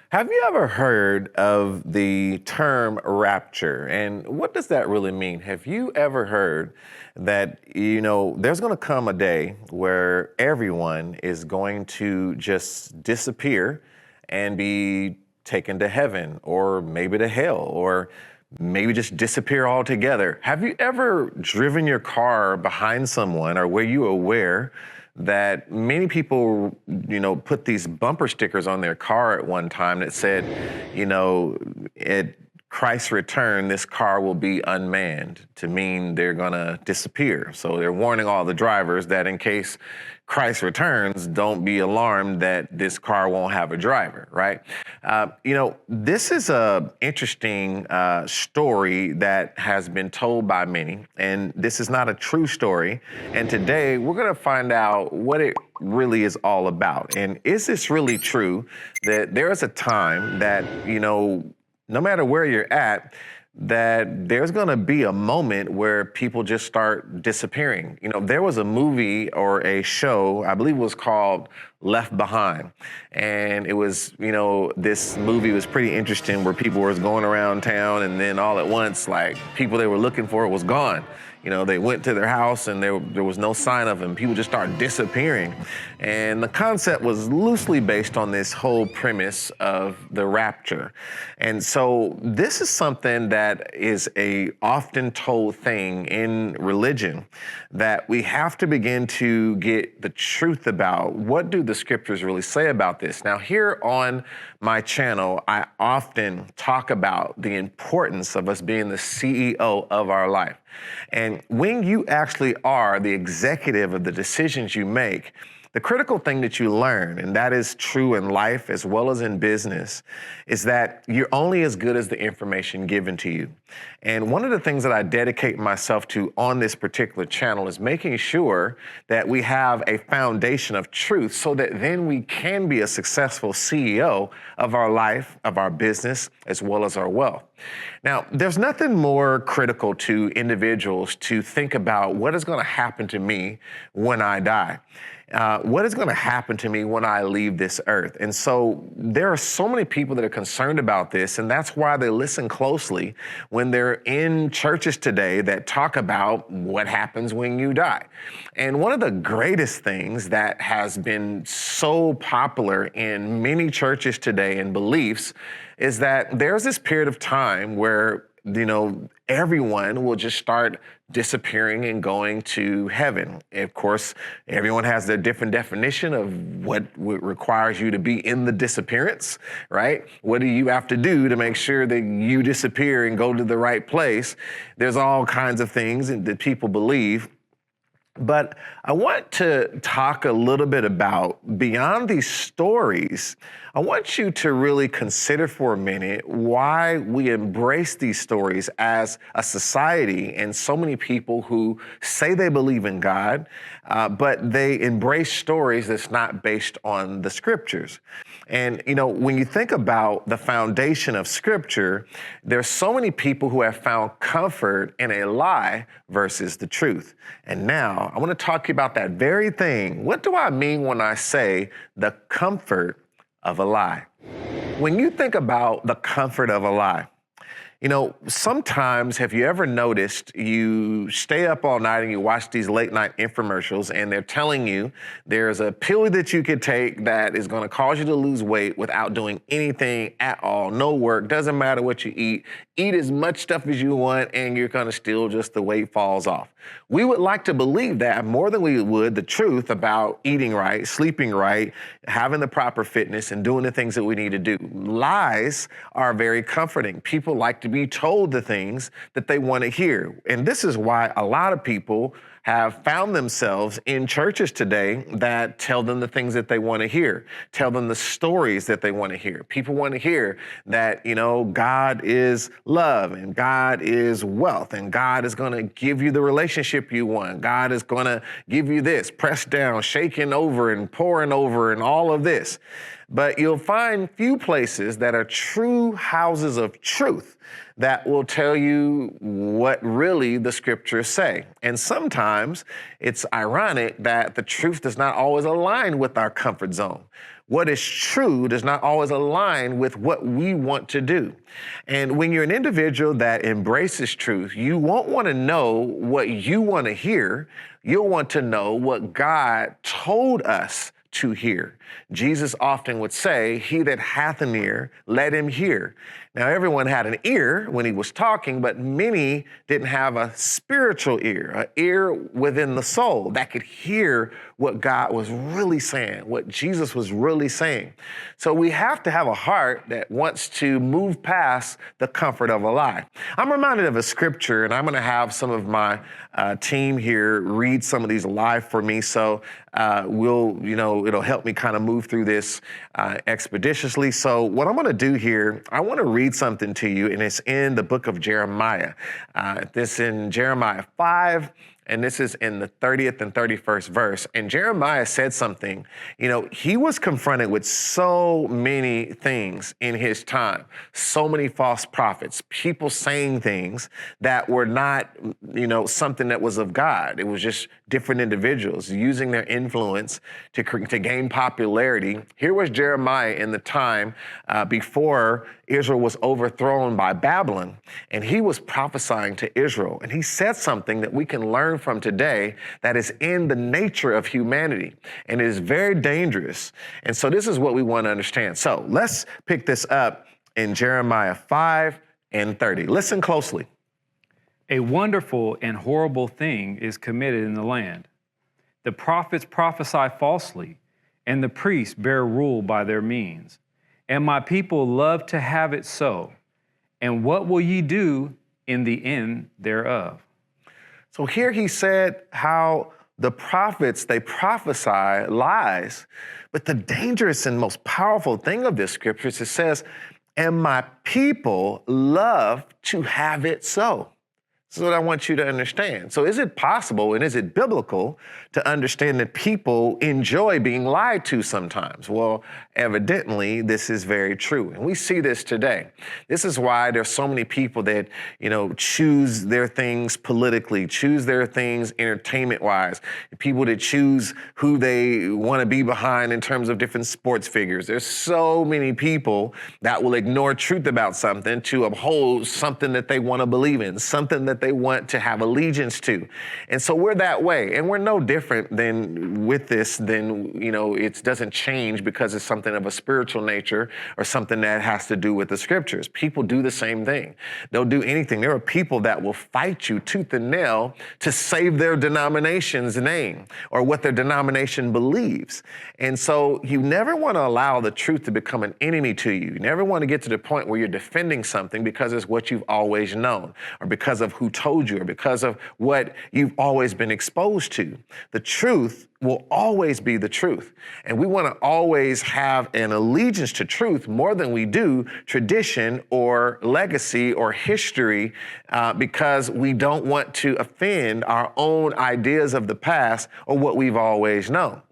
Have you ever heard of the term rapture? And what does that really mean? Have you ever heard that, there's going to come a day where everyone is going to just disappear and be taken to heaven or maybe to hell or maybe just disappear altogether? Have you ever driven your car behind someone, or were you aware that many people, put these bumper stickers on their car at one time that said, at Christ's return, this car will be unmanned, to mean they're gonna disappear. So they're warning all the drivers that in case Christ returns, don't be alarmed that this car won't have a driver, right? This is a interesting story that has been told by many, and this is not a true story. And today we're gonna find out what it really is all about. And is this really true that there is a time that, no matter where you're at, that there's going to be a moment where people just start disappearing. There was a movie or a show, I believe it was called Left Behind. And it was, this movie was pretty interesting where people were going around town and then all at once, like, people they were looking for was gone. They went to their house and there was no sign of them. People just started disappearing. And the concept was loosely based on this whole premise of the rapture. And so this is something that is a often told thing in religion that we have to begin to get the truth about. What do the scriptures really say about this? Now, here on my channel, I often talk about the importance of us being the CEO of our life. And when you actually are the executive of the decisions you make, the critical thing that you learn, and that is true in life as well as in business, is that you're only as good as the information given to you. And one of the things that I dedicate myself to on this particular channel is making sure that we have a foundation of truth so that then we can be a successful CEO of our life, of our business, as well as our wealth. Now, there's nothing more critical to individuals to think about what is going to happen to me when I die. What is going to happen to me when I leave this earth? And so there are so many people that are concerned about this, and that's why they listen closely when they're in churches today that talk about what happens when you die. And one of the greatest things that has been so popular in many churches today and beliefs is that there's this period of time where everyone will just start disappearing and going to heaven. Of course, everyone has their different definition of what requires you to be in the disappearance, right? What do you have to do to make sure that you disappear and go to the right place? There's all kinds of things that people believe. But I want to talk a little bit about, beyond these stories, I want you to really consider for a minute why we embrace these stories as a society and so many people who say they believe in God, but they embrace stories that's not based on the scriptures. And, when you think about the foundation of scripture, there's so many people who have found comfort in a lie versus the truth. And now I want to talk to you about that very thing. What do I mean when I say the comfort of a lie? When you think about the comfort of a lie, sometimes have you ever noticed you stay up all night and you watch these late night infomercials and they're telling you there's a pill that you could take that is going to cause you to lose weight without doing anything at all, no work, doesn't matter what you eat as much stuff as you want and you're going to still just the weight falls off. We would like to believe that more than we would the truth about eating right, sleeping right, having the proper fitness and doing the things that we need to do. Lies are very comforting. People like to be told the things that they want to hear. And this is why a lot of people have found themselves in churches today that tell them the things that they want to hear, tell them the stories that they want to hear. People want to hear that, God is love and God is wealth and God is going to give you the relationship you want. God is going to give you this, pressed down, shaking over and pouring over and all of this. But you'll find few places that are true houses of truth that will tell you what really the scriptures say. And sometimes it's ironic that the truth does not always align with our comfort zone. what is true does not always align with what we want to do. And when you're an individual that embraces truth, you won't want to know what you want to hear. You'll want to know what God told us to hear. Jesus often would say, "He that hath an ear, let him hear." Now, everyone had an ear when he was talking, but many didn't have a spiritual ear, an ear within the soul that could hear what God was really saying, what Jesus was really saying. So we have to have a heart that wants to move past the comfort of a lie. I'm reminded of a scripture, and I'm going to have some of my team here read some of these live for me. So it'll help me kind of move through this expeditiously. So what I'm going to do here, I want to read something to you, and it's in the book of Jeremiah. This in Jeremiah 5, and this is in the 30th and 31st verse. And Jeremiah said something, he was confronted with so many things in his time, so many false prophets, people saying things that were not, something that was of God. It was just different individuals using their influence to gain popularity. Here was Jeremiah in the time before Israel was overthrown by Babylon, and he was prophesying to Israel. And he said something that we can learn from today that is in the nature of humanity, and it is very dangerous. And so this is what we want to understand. So let's pick this up in Jeremiah 5 and 30. Listen closely. A wonderful and horrible thing is committed in the land. The prophets prophesy falsely, and the priests bear rule by their means. And my people love to have it so. And what will ye do in the end thereof? So here he said how the prophets, they prophesy lies. But the dangerous and most powerful thing of this scripture is it says, and my people love to have it so. This is what I want you to understand. So is it possible and is it biblical to understand that people enjoy being lied to sometimes? Well, evidently, this is very true. And we see this today. This is why there's so many people that, choose their things politically, choose their things entertainment-wise, people that choose who they want to be behind in terms of different sports figures. There's so many people that will ignore truth about something to uphold something that they want to believe in, something that they want to have allegiance to. And so we're that way. And we're no different than with this than, it doesn't change because it's something of a spiritual nature or something that has to do with the scriptures. People do the same thing. They'll do anything. There are people that will fight you tooth and nail to save their denomination's name or what their denomination believes. And so you never want to allow the truth to become an enemy to you. You never want to get to the point where you're defending something because it's what you've always known or because of who told you or because of what you've always been exposed to. The truth will always be the truth. And we want to always have an allegiance to truth more than we do tradition or legacy or history because we don't want to offend our own ideas of the past or what we've always known.